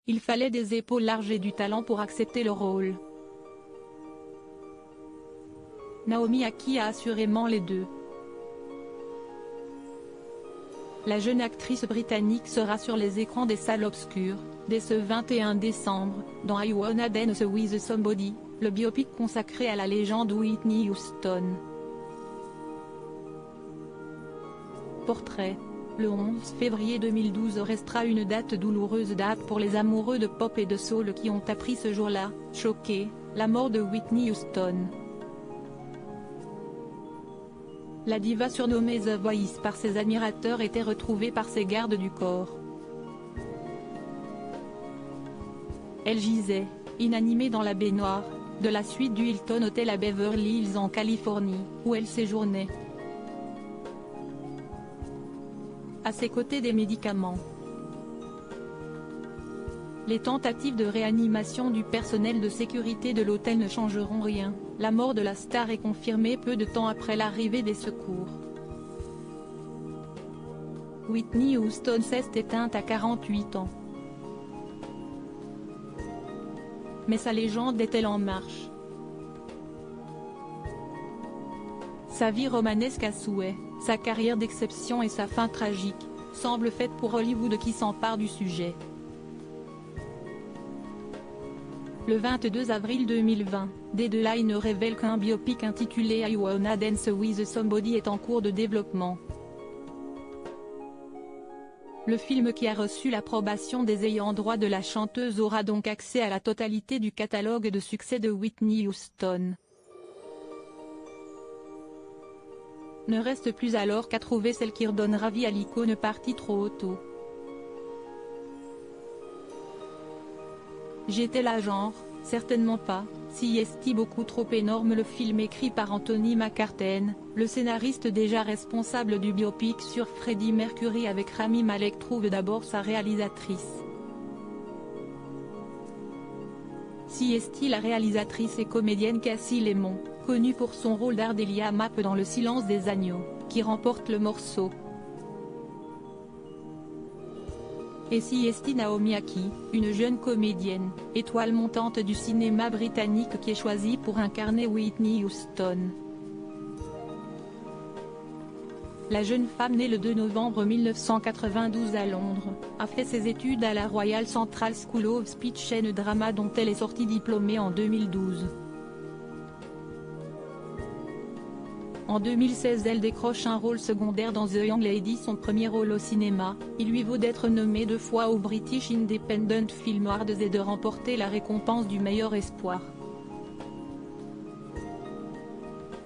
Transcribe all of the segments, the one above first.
Il fallait des épaules larges et du talent pour accepter le rôle. Naomi Ackie a assurément les deux. La jeune actrice britannique sera sur les écrans des salles obscures, dès ce 21 décembre, dans I Wanna Dance With Somebody, le biopic consacré à la légende Whitney Houston. Portrait. Le 11 février 2012 restera une douloureuse date pour les amoureux de pop et de soul qui ont appris ce jour-là, choqués, la mort de Whitney Houston. La diva surnommée The Voice par ses admirateurs était retrouvée par ses gardes du corps. Elle gisait, inanimée dans la baignoire, de la suite du Hilton Hotel à Beverly Hills en Californie, où elle séjournait. À ses côtés des médicaments. Les tentatives de réanimation du personnel de sécurité de l'hôtel ne changeront rien, la mort de la star est confirmée peu de temps après l'arrivée des secours. Whitney Houston s'est éteinte à 48 ans. Mais sa légende est-elle en marche? Sa vie romanesque à souhait, sa carrière d'exception et sa fin tragique, semblent faites pour Hollywood qui s'empare du sujet. Le 22 avril 2020, Deadline révèle qu'un biopic intitulé I Wanna Dance With Somebody est en cours de développement. Le film qui a reçu l'approbation des ayants droit de la chanteuse aura donc accès à la totalité du catalogue de succès de Whitney Houston. Ne reste plus alors qu'à trouver celle qui redonnera vie à l'icône partie trop tôt. J'étais là genre, certainement pas, si est beaucoup trop énorme. Le film écrit par Anthony McCarten, le scénariste déjà responsable du biopic sur Freddie Mercury avec Rami Malek trouve d'abord sa réalisatrice. Si la réalisatrice et comédienne Cassie Lemon, connue pour son rôle d'Ardelia Mapp dans Le Silence des agneaux, qui remporte le morceau. Et si Naomi Ackie, une jeune comédienne, étoile montante du cinéma britannique qui est choisie pour incarner Whitney Houston. La jeune femme née le 2 novembre 1992 à Londres, a fait ses études à la Royal Central School of Speech and Drama dont elle est sortie diplômée en 2012. En 2016 elle décroche un rôle secondaire dans The Young Lady, son premier rôle au cinéma, il lui vaut d'être nommée 2 fois aux British Independent Film Awards et de remporter la récompense du meilleur espoir.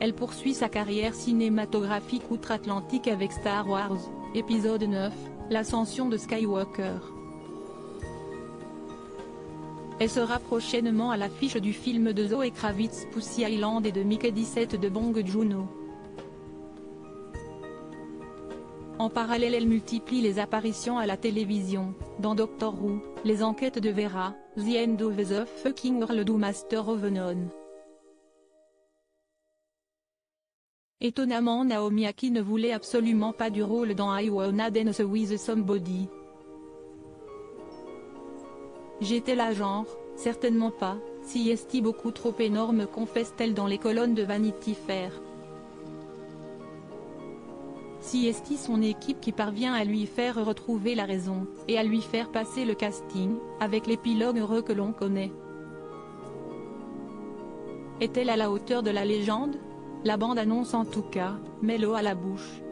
Elle poursuit sa carrière cinématographique outre-Atlantique avec Star Wars, épisode 9, l'ascension de Skywalker. Elle sera prochainement à l'affiche du film de Zoe Kravitz Pussy Island et de Mickey 17 de Bong Joon-ho. En parallèle elle multiplie les apparitions à la télévision, dans Doctor Who, Les Enquêtes de Vera, The End of the Fucking World ou Master of None. Étonnamment Naomi Ackie ne voulait absolument pas du rôle dans I Wanna Dance With Somebody. J'étais là genre, certainement pas, si beaucoup trop énorme confesse-t-elle dans les colonnes de Vanity Fair. Si son équipe qui parvient à lui faire retrouver la raison, et à lui faire passer le casting, avec l'épilogue heureux que l'on connaît. Est-elle à la hauteur de la légende? La bande-annonce en tout cas, met l'eau à la bouche.